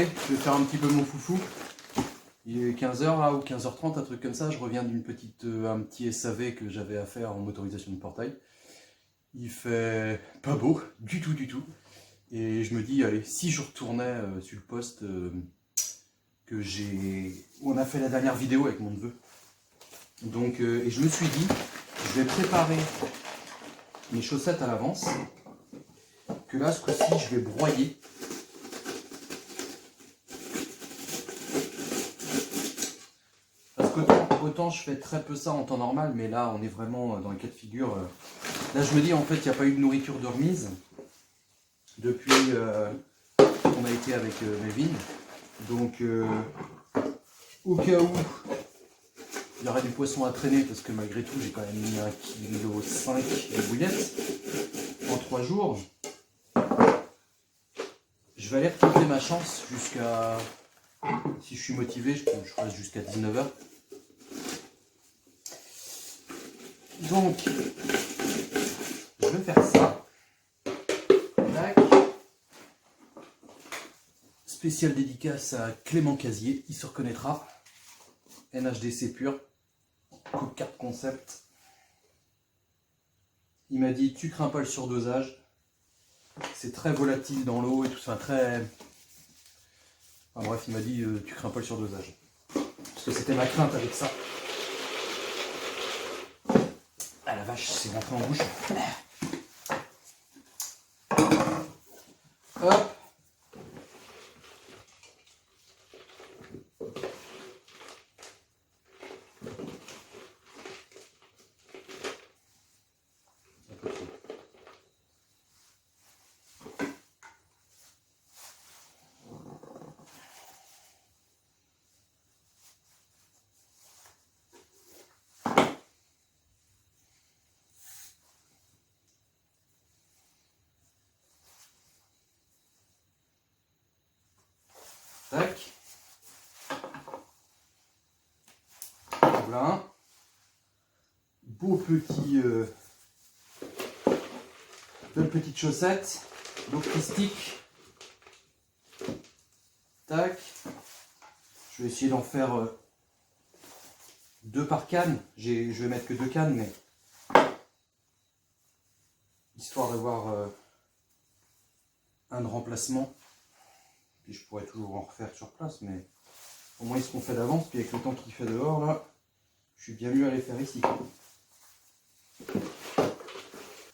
allez, je vais faire un petit peu mon foufou. Il est 15 h là, ou 15 h 30, un truc comme ça. Je reviens d'un petit SAV que j'avais à faire en motorisation de portail. Il fait pas beau, du tout. Et je me dis, allez, si je retournais sur le poste où on a fait la dernière vidéo avec mon neveu. Donc, et je me suis dit, je vais préparer mes chaussettes à l'avance. Que là, ce coup-ci, je vais broyer. Parce qu'autant je fais très peu ça en temps normal, mais là, on est vraiment dans le cas de figure. Là, je me dis, en fait, il n'y a pas eu de nourriture de remise depuis qu'on a été avec Melvin. Donc, au cas où il y aurait du poisson à traîner, parce que malgré tout, j'ai quand même mis 1,5 kg de bouillettes en 3 jours. Je vais aller retenter ma chance jusqu'à... Si je suis motivé, je reste jusqu'à 19 h. Donc, je vais faire ça. Tac. Spécial dédicace à Clément Casier, il se reconnaîtra. NHDC pur. Coupe carte concept. Il m'a dit, tu crains pas le surdosage. C'est très volatile dans l'eau et tout ça, très... Enfin bref, il m'a dit, tu crains pas le surdosage. Parce que c'était ma crainte avec ça. Ah la vache, c'est rentré en bouche. Hop. Tac. Voilà. Beau petit... belle petite chaussette. Donc stick. Tac. Je vais essayer d'en faire 2 par canne. Je vais mettre que 2 cannes, mais histoire d'avoir un de remplacement. Puis je pourrais toujours en refaire sur place, mais au moins ils seront faits d'avance. Puis avec le temps qu'il fait dehors, là, je suis bien mieux à les faire ici.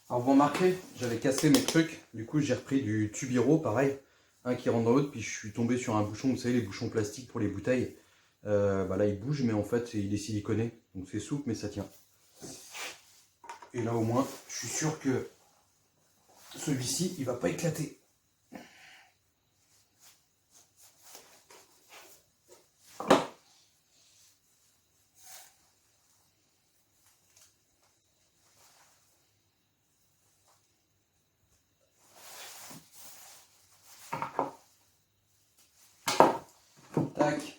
Alors vous remarquez, j'avais cassé mes trucs. Du coup, j'ai repris du Tubiro, pareil. Un qui rentre dans l'autre, puis je suis tombé sur un bouchon, vous savez, les bouchons plastiques pour les bouteilles. Là, il bouge, mais en fait, il est siliconé. Donc c'est souple, mais ça tient. Et là, au moins, je suis sûr que celui-ci, il va pas éclater. Tac.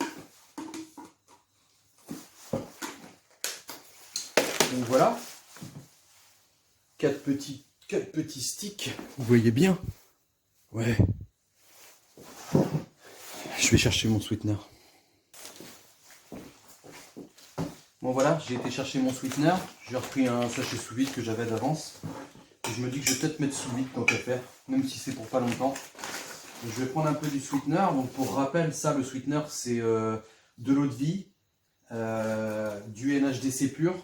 Donc voilà. 4 petits sticks. Vous voyez bien? Ouais. Je vais chercher mon sweetener. Bon voilà, j'ai été chercher mon sweetener. J'ai repris un sachet sous vide que j'avais d'avance. Et je me dis que je vais peut-être mettre sous vide tant qu'à faire, même si c'est pour pas longtemps. Donc, je vais prendre un peu du sweetener. Donc pour rappel, ça, le sweetener, c'est de l'eau de vie, du NHDC pur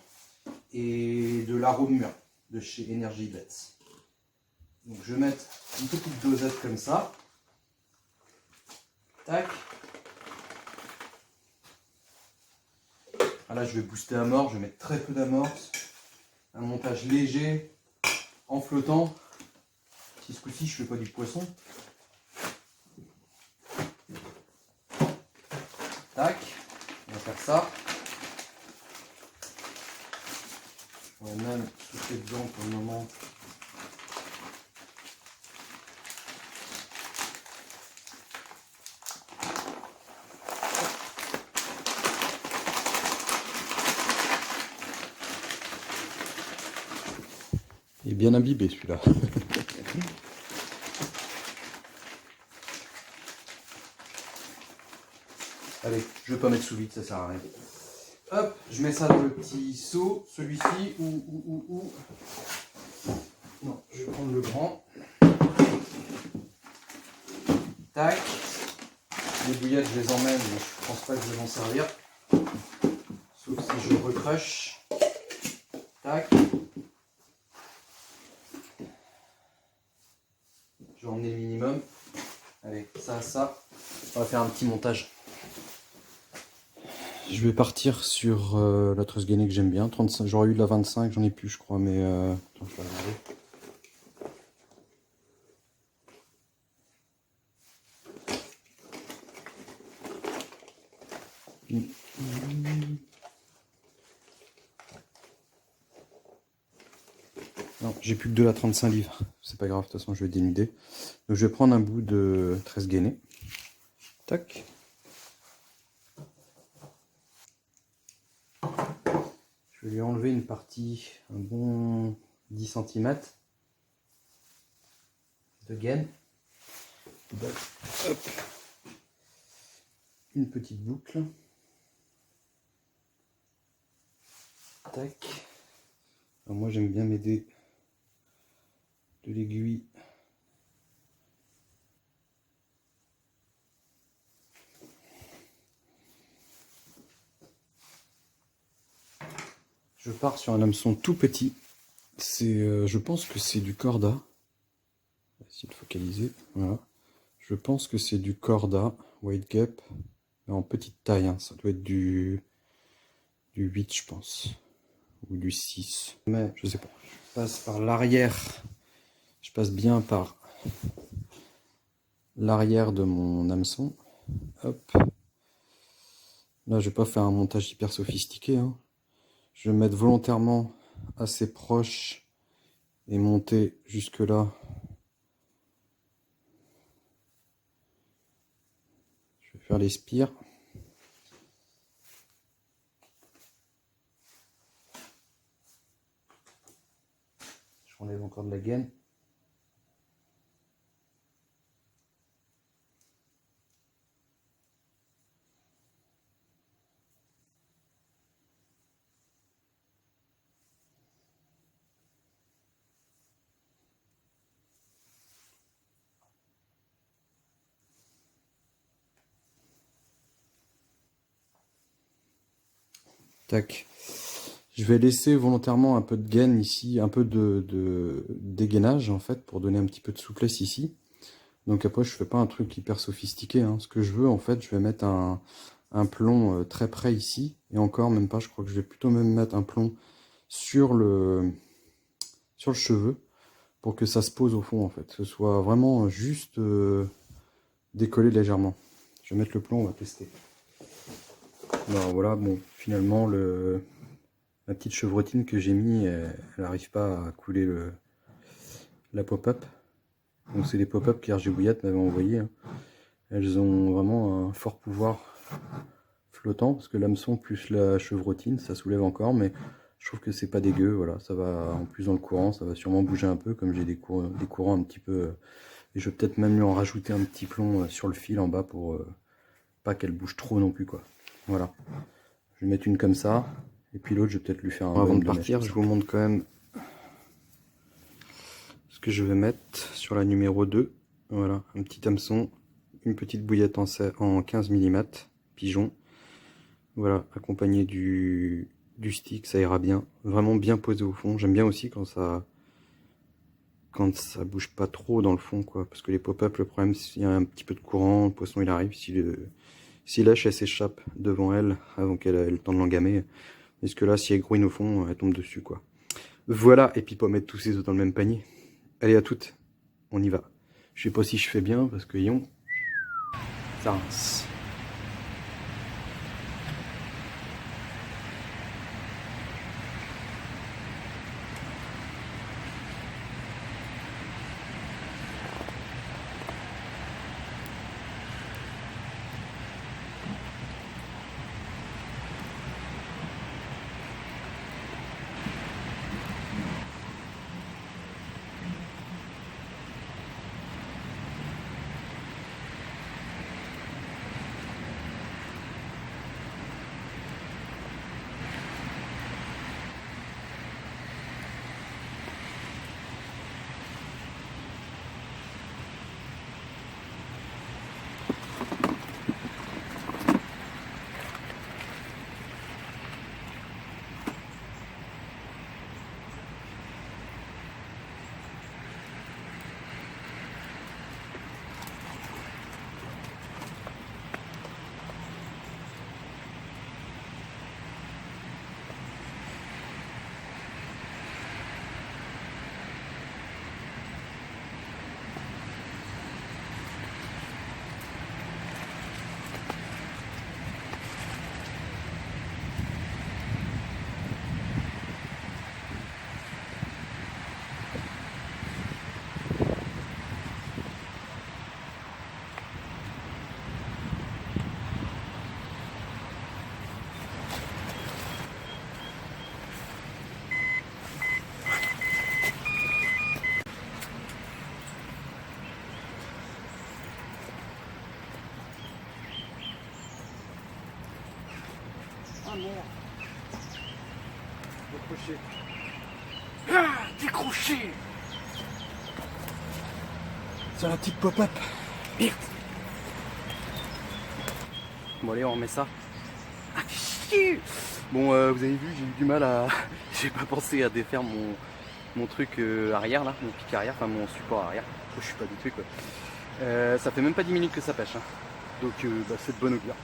et de l'arôme mûr de chez Energy Blends. Donc je vais mettre une petite dosette comme ça. Tac. Là, je vais booster à mort, je vais mettre très peu d'amorce. Un montage léger, en flottant. Si ce coup-ci, je fais pas du poisson. Tac, on va faire ça. On va même souffler dedans pour le moment. Il est bien imbibé celui-là. Allez, je vais pas mettre sous vide, ça sert à rien. Hop, je mets ça dans le petit seau, celui-ci, ou. Non, je vais prendre le grand. Tac. Les bouillettes, je les emmène, mais je pense pas que je vais m'en servir. Sauf si je recrush. Tac. Je vais emmener le minimum. Allez, ça. On va faire un petit montage. Je vais partir sur la trusse gainée que j'aime bien. 35, j'aurais eu de la 25, j'en ai plus je crois, mais attends, je vais regarder. Non, j'ai plus que de la 35 livres. C'est pas grave, de toute façon je vais dénuder. Donc je vais prendre un bout de tresse gainée. Tac. Je vais lui enlever une partie, un bon 10 cm de gaine. Hop. Une petite boucle. Tac. Alors moi j'aime bien m'aider de l'aiguille. Je pars sur un hameçon tout petit. C'est, je pense que c'est du Corda. On va essayer de focaliser. Voilà. Je pense que c'est du Corda White Gap, mais en petite taille. Hein. Ça doit être du 8, je pense, ou du 6. Mais je sais pas. Je passe par l'arrière. Je passe bien par l'arrière de mon hameçon. Hop. Là, je vais pas faire un montage hyper sophistiqué. Hein. Je vais mettre volontairement assez proche et monter jusque là. Je vais faire les spires. Je enlève encore de la gaine. Tac. Je vais laisser volontairement un peu de gaine ici, un peu de dégainage en fait, pour donner un petit peu de souplesse ici. Donc après, je fais pas un truc hyper sophistiqué. Hein. Ce que je veux, en fait, je vais mettre un plomb très près ici. Et encore, même pas, je crois que je vais plutôt même mettre un plomb sur le cheveu pour que ça se pose au fond, en fait. Que ce soit vraiment juste décollé légèrement. Je vais mettre le plomb, on va tester. Alors voilà, bon, finalement, la petite chevrotine que j'ai mis, elle n'arrive pas à couler la pop-up. Donc c'est des pop-up qu'Hergé Bouillette m'avait envoyé. Hein. Elles ont vraiment un fort pouvoir flottant, parce que l'hameçon plus la chevrotine, ça soulève encore, mais je trouve que c'est pas dégueu. Voilà, ça va en plus dans le courant, ça va sûrement bouger un peu, comme j'ai des courants un petit peu. Et je vais peut-être même lui en rajouter un petit plomb sur le fil en bas pour pas qu'elle bouge trop non plus, quoi. Voilà. Je vais mettre une comme ça, et puis l'autre, je vais peut-être lui faire un. Avant de partir, je vous montre quand même ce que je vais mettre sur la numéro 2. Voilà, un petit hameçon, une petite bouillette en 15 mm, pigeon. Voilà, accompagné du stick, ça ira bien. Vraiment bien posé au fond. J'aime bien aussi quand ça bouge pas trop dans le fond, quoi. Parce que les pop-up, le problème, s'il y a un petit peu de courant, le poisson il arrive, si lèche, elle s'échappe devant elle avant qu'elle ait le temps de l'engamer. Parce que là, si elle grouine au fond, elle tombe dessus, quoi. Voilà, et puis pas mettre tous ces œufs dans le même panier. Allez, à toutes, on y va. Je sais pas si je fais bien, parce que ça rince. décroché. Ah, décroché. Sur la petite pop-up. Merde. Bon allez, on remet ça. Ah, chier. Bon, vous avez vu, j'ai eu du mal à... J'ai pas pensé à défaire mon truc arrière là, mon pic arrière, enfin mon support arrière. Je suis pas habitué quoi. Ça fait même pas 10 minutes que ça pêche. Hein. Donc c'est de bonne augure.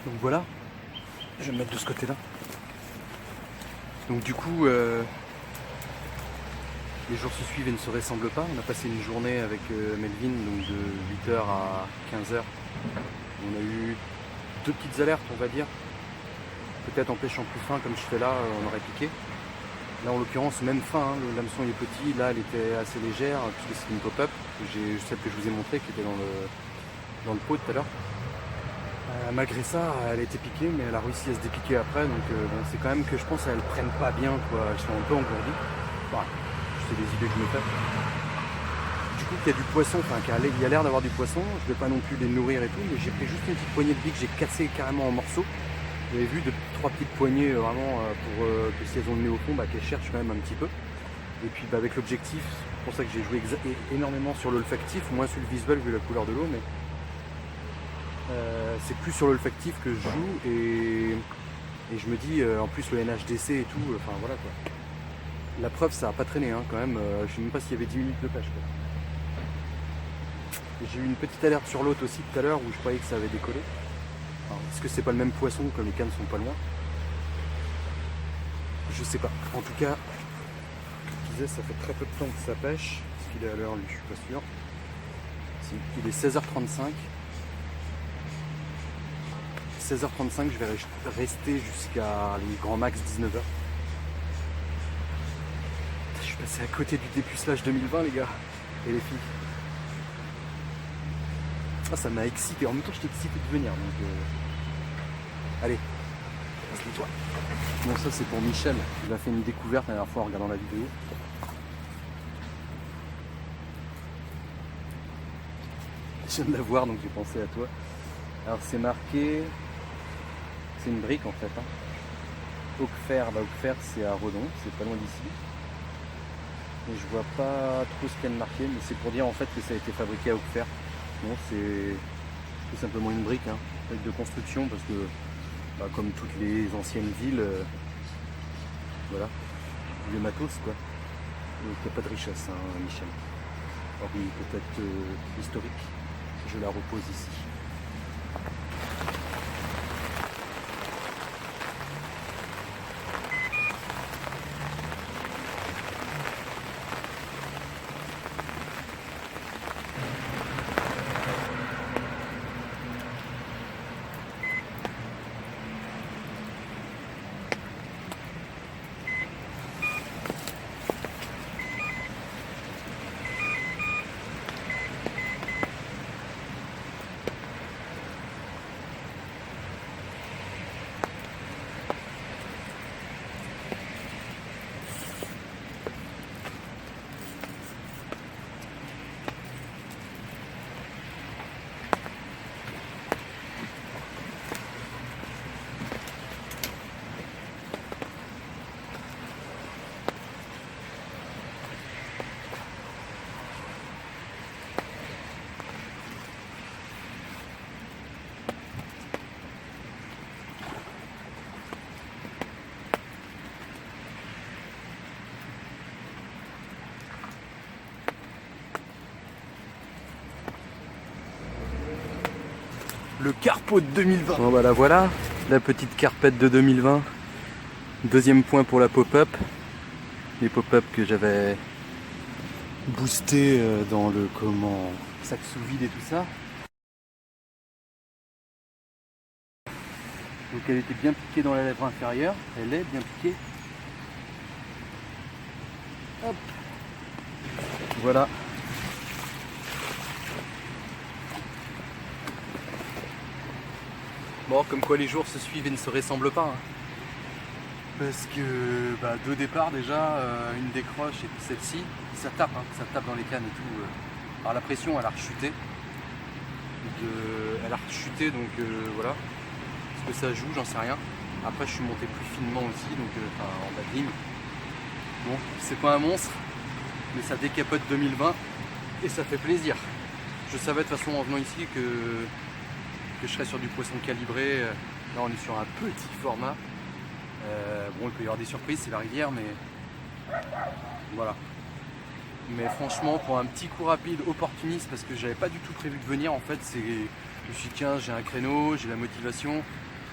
Donc voilà, je vais me mettre de ce côté-là. Donc du coup, les jours se suivent et ne se ressemblent pas. On a passé une journée avec Melvin, donc de 8h à 15h. On a eu 2 petites alertes, on va dire. Peut-être en pêchant plus fin comme je fais là, on aurait piqué. Là en l'occurrence, même fin, hein, l'hameçon est petit, là elle était assez légère, puisque c'est une pop-up, celle que je vous ai montrée, qui était dans le pot tout à l'heure. Malgré ça, elle a été piquée, mais elle a réussi à se dépiquer après, donc bon, c'est quand même que je pense qu'elles prennent pas bien, quoi. Elles sont un peu engourdies. Enfin, c'est des idées que je me fais. Du coup, il y a du poisson, enfin, il y a l'air d'avoir du poisson. Je vais pas non plus les nourrir et tout, mais j'ai pris juste une petite poignée de billes que j'ai cassé carrément en morceaux. Vous avez vu, 3 petites poignées vraiment pour que si elles ont le nez au fond, qu'elles cherchent quand même un petit peu. Et puis avec l'objectif, c'est pour ça que j'ai joué énormément sur l'olfactif, moins sur le visuel vu la couleur de l'eau, mais c'est plus sur l'olfactif que je joue et je me dis en plus le NHDC et tout, enfin voilà quoi. La preuve ça a pas traîné hein, quand même, je sais même pas s'il y avait 10 minutes de pêche quoi. J'ai eu une petite alerte sur l'autre aussi tout à l'heure où je croyais que ça avait décollé. Est-ce que c'est pas le même poisson comme les cannes sont pas loin? Je sais pas. En tout cas, je disais ça fait très peu de temps que ça pêche. Est-ce qu'il est à l'heure lui? Je suis pas sûr. Il est 16h35. 16h35, je vais rester jusqu'à les grands max 19h. Je suis passé à côté du dépucelage 2020 les gars et les filles. Ah, ça m'a excité, en même temps j'étais excité de venir donc allez, passe-le-toi. Bon ça c'est pour Michel, il a fait une découverte la dernière fois en regardant la vidéo. Je viens de la voir donc j'ai pensé à toi. Alors c'est marqué, c'est une brique en fait. Hein. Auxfer, Auxfer c'est à Redon, c'est pas loin d'ici. Et je vois pas trop ce qu'il y a de marqué, mais c'est pour dire en fait que ça a été fabriqué à Auxfer. Non, c'est tout simplement une brique, hein, de construction, parce que comme toutes les anciennes villes, voilà, le matos quoi. Donc il n'y a pas de richesse, hein, Michel. Hormis peut-être historique, je la repose ici. Le Carpo de 2020. Bon bah voilà, la petite carpette de 2020. Deuxième point pour la pop-up. Les pop-up que j'avais boosté dans le sac sous vide et tout ça. Donc elle était bien piquée dans la lèvre inférieure. Elle est bien piquée. Hop. Voilà. Bon, comme quoi les jours se suivent et ne se ressemblent pas. Hein. Parce que de départ déjà, une décroche et puis celle-ci, ça tape dans les cannes et tout. Alors la pression elle a rechuté. Donc voilà. Est-ce que ça joue, j'en sais rien. Après je suis monté plus finement aussi, donc en bas de ligne. Bon, c'est pas un monstre, mais ça décapote 2020 et ça fait plaisir. Je savais de toute façon en venant ici que je serais sur du poisson calibré. Là on est sur un petit format. Bon, il peut y avoir des surprises, c'est la rivière, mais voilà. Mais franchement, pour un petit coup rapide, opportuniste, parce que j'avais pas du tout prévu de venir en fait, je me suis dit tiens, j'ai un créneau, j'ai la motivation,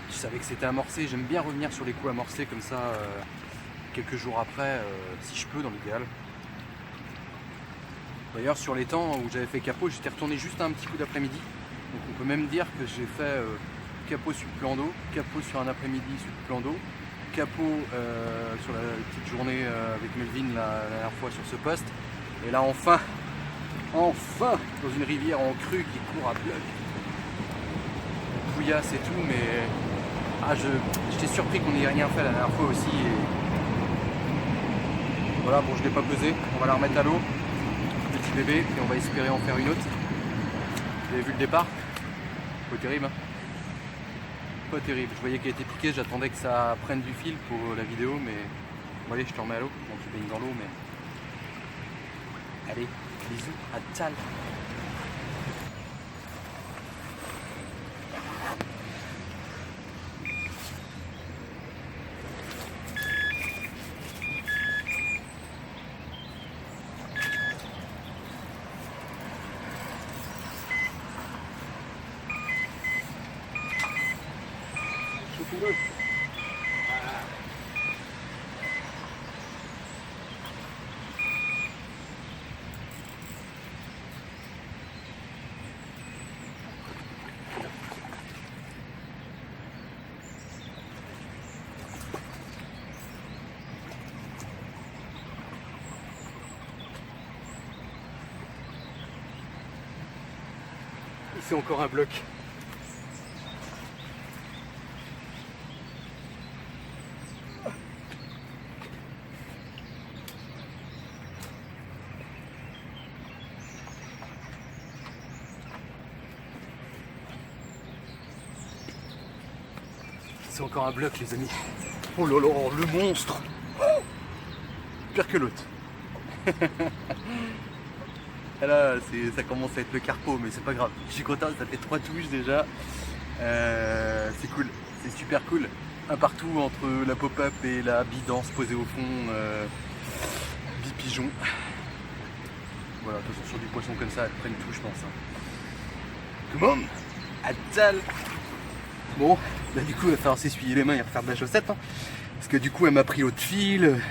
je savais que c'était amorcé, j'aime bien revenir sur les coups amorcés comme ça, quelques jours après, si je peux, dans l'idéal. D'ailleurs, sur les temps où j'avais fait capot, j'étais retourné juste un petit coup d'après-midi, donc on peut même dire que j'ai fait capot sur le plan d'eau, capot sur un après-midi sur le plan d'eau, capot sur la petite journée avec Melvin la dernière fois sur ce poste, et là enfin dans une rivière en crue qui court à bloc, couillasse et tout, mais j'étais surpris qu'on n'ait rien fait la dernière fois aussi, et voilà. Bon, je l'ai pas pesé, on va la remettre à l'eau, petit bébé, et on va espérer en faire une autre. Vous avez vu le départ, pas terrible hein. Pas terrible, je voyais qu'elle était piquée, j'attendais que ça prenne du fil pour la vidéo, mais bon, allez, je te remets à l'eau, bon, tu baignes dans l'eau, mais allez, bisous, à tchal. C'est encore un bloc. C'est encore un bloc, les amis. Oh là là, le monstre. Pire que l'autre. Là, ça commence à être le carpo, mais c'est pas grave. Je suis content, ça fait 3 touches déjà. C'est cool, c'est super cool. Un partout entre la pop-up et la bidance posée au fond. Bipigeon. Voilà, de toute façon, sur du poisson comme ça, elle prenne tout, je pense. Come on, Atal. Bon, bah du coup, il va falloir s'essuyer les mains et refaire de la chaussette. Hein, parce que du coup, elle m'a pris l'autre fil.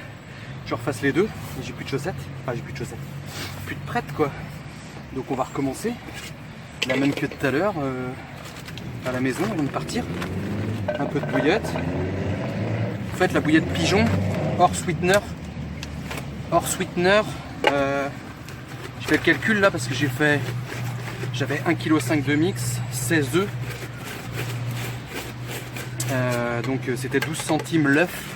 Je refasse les deux. J'ai plus de chaussettes. Enfin, j'ai plus de chaussettes. Plus de prête, quoi. Donc, on va recommencer. La même que tout à l'heure. À la maison, avant de partir. Un peu de bouillette. En fait, la bouillette pigeon, hors sweetener. Je fais le calcul là parce que j'avais 1,5 kg de mix, 16 œufs. Donc c'était 12 centimes l'œuf.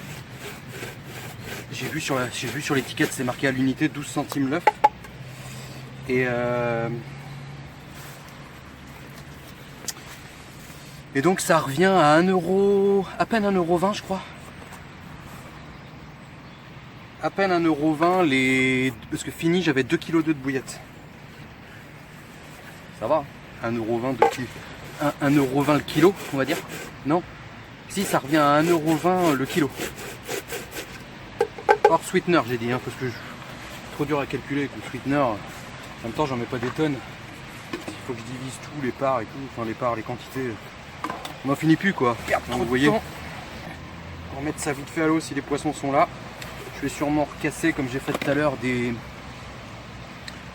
J'ai vu sur l'étiquette, c'est marqué à l'unité 12 centimes l'œuf. Et donc ça revient à 1 euro, à peine 1,20 € je crois. À peine 1,20 €, parce que fini j'avais 2,2 kg de bouillette. Ça va, 1,20 €, 1,20 € le kilo, on va dire. Non, si ça revient à 1,20 € le kilo. Hors sweetener j'ai dit, hein, parce que trop dur à calculer avec le sweetener. En même temps j'en mets pas des tonnes. faut que je divise tout, les parts et tout, enfin les parts, les quantités. On n'en finit plus quoi. Donc, vous voyez, on va mettre ça vite fait à l'eau si les poissons sont là. Je vais sûrement recasser comme j'ai fait tout à l'heure des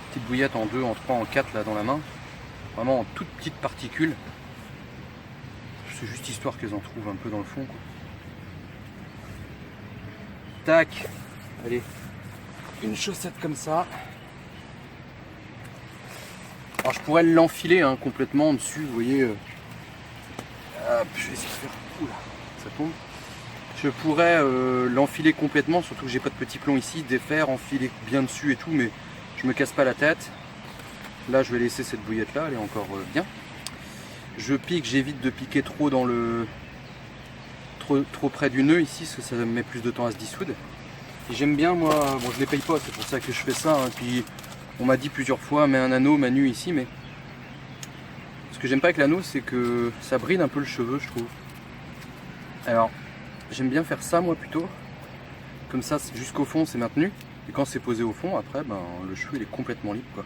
petites bouillettes en 2, en 3, en 4 là dans la main. Vraiment en toutes petites particules. C'est juste histoire qu'elles en trouvent un peu dans le fond quoi. Tac. Allez. Une chaussette comme ça. Alors je pourrais l'enfiler hein, complètement dessus, vous voyez. Hop, je vais essayer de faire. Oula, ça tombe. Je pourrais l'enfiler complètement, surtout que j'ai pas de petit plomb ici, défaire, enfiler bien dessus et tout, mais je me casse pas la tête. Là je vais laisser cette bouillette là, elle est encore bien. Je pique, j'évite de piquer trop dans le. Trop près du nœud ici, parce que ça me met plus de temps à se dissoudre. Et j'aime bien moi, bon je les paye pas, c'est pour ça que je fais ça, hein. Puis on m'a dit plusieurs fois, mets un anneau Manu ici, mais ce que j'aime pas avec l'anneau c'est que ça bride un peu le cheveu je trouve. Alors j'aime bien faire ça moi plutôt, comme ça jusqu'au fond c'est maintenu, et quand c'est posé au fond après ben, le cheveu il est complètement libre quoi.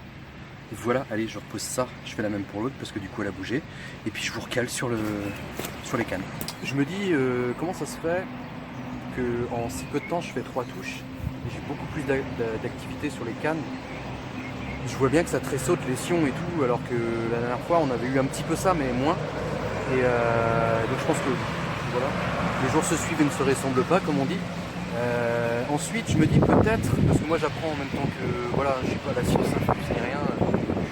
Et voilà, allez je repose ça, je fais la même pour l'autre parce que du coup elle a bougé, et puis je vous recale sur les cannes. Je me dis comment ça se fait que en si peu de temps je fais 3 touches et j'ai beaucoup plus d'activité sur les cannes. Je vois bien que ça tressaute les sions et tout, alors que la dernière fois on avait eu un petit peu ça mais moins. Et donc je pense que voilà, les jours se suivent et ne se ressemblent pas comme on dit. Ensuite je me dis peut-être, parce que moi j'apprends en même temps que voilà, je suis pas la science infuse ni rien,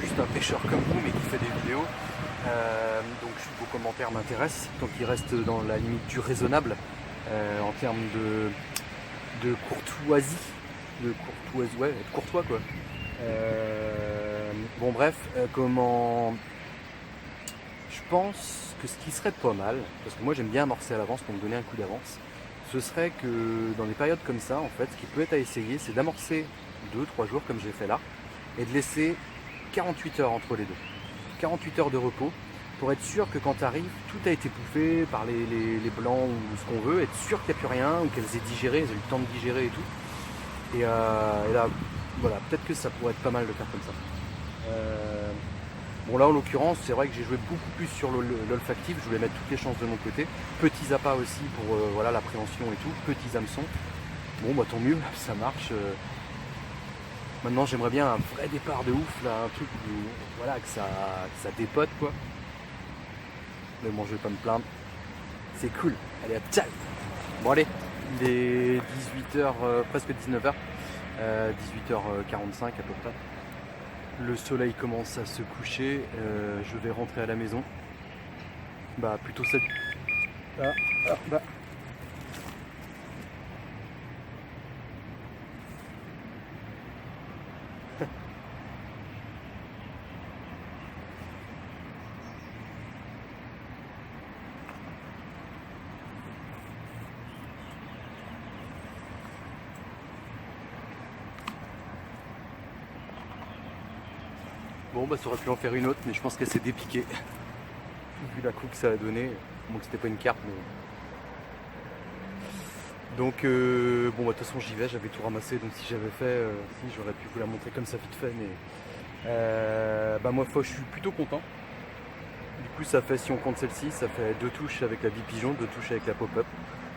juste un pêcheur comme vous mais qui fait des vidéos. Donc vos commentaires m'intéressent, tant qu'ils restent dans la limite du raisonnable en termes de courtoisie, ouais, être courtois quoi. Bon bref, comment je pense que ce qui serait pas mal, parce que moi j'aime bien amorcer à l'avance pour me donner un coup d'avance, ce serait que dans des périodes comme ça, en fait, ce qui peut être à essayer, c'est d'amorcer 2-3 jours comme j'ai fait là, et de laisser 48 heures entre les deux. 48 heures de repos, pour être sûr que quand tu arrives, tout a été bouffé par les blancs ou ce qu'on veut, être sûr qu'il n'y a plus rien, ou qu'elles aient digéré, elles aient eu le temps de digérer et tout. Et là, voilà, peut-être que ça pourrait être pas mal de faire comme ça. Bon là en l'occurrence c'est vrai que j'ai joué beaucoup plus sur l'olfactif, je voulais mettre toutes les chances de mon côté. Petits appâts aussi pour voilà, l'appréhension et tout, petits hameçons. Bon bah tant mieux, ça marche. Maintenant j'aimerais bien un vrai départ de ouf là, un truc où voilà, que ça dépote quoi. Mais bon je vais pas me plaindre. C'est cool, allez hop, ciao. Bon allez, il est 18h, presque 19h. 18h45 à peu près. Le soleil commence à se coucher, je vais rentrer à la maison. Bah plutôt cette... bah. Bon bah ça aurait pu en faire une autre, mais je pense qu'elle s'est dépiquée. Vu la coupe que ça a donné, bon que c'était pas une carte mais... Donc bon bah de toute façon j'y vais, j'avais tout ramassé, donc si j'avais fait, si j'aurais pu vous la montrer comme ça vite fait, mais bah moi je suis plutôt content. Du coup ça fait, si on compte celle-ci, ça fait 2 touches avec la bipigeon, 2 touches avec la pop-up.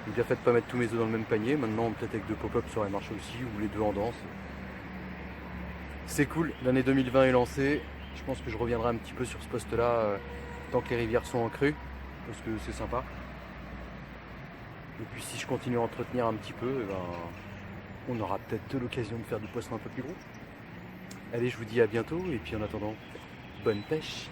J'ai bien fait de pas mettre tous mes œufs dans le même panier, maintenant peut-être avec 2 pop-up ça aurait marché aussi, ou les 2 en danse. C'est cool, l'année 2020 est lancée, je pense que je reviendrai un petit peu sur ce poste là tant que les rivières sont en crue, parce que c'est sympa. Et puis si je continue à entretenir un petit peu, eh ben, on aura peut-être l'occasion de faire du poisson un peu plus gros. Allez, je vous dis à bientôt, et puis en attendant, bonne pêche!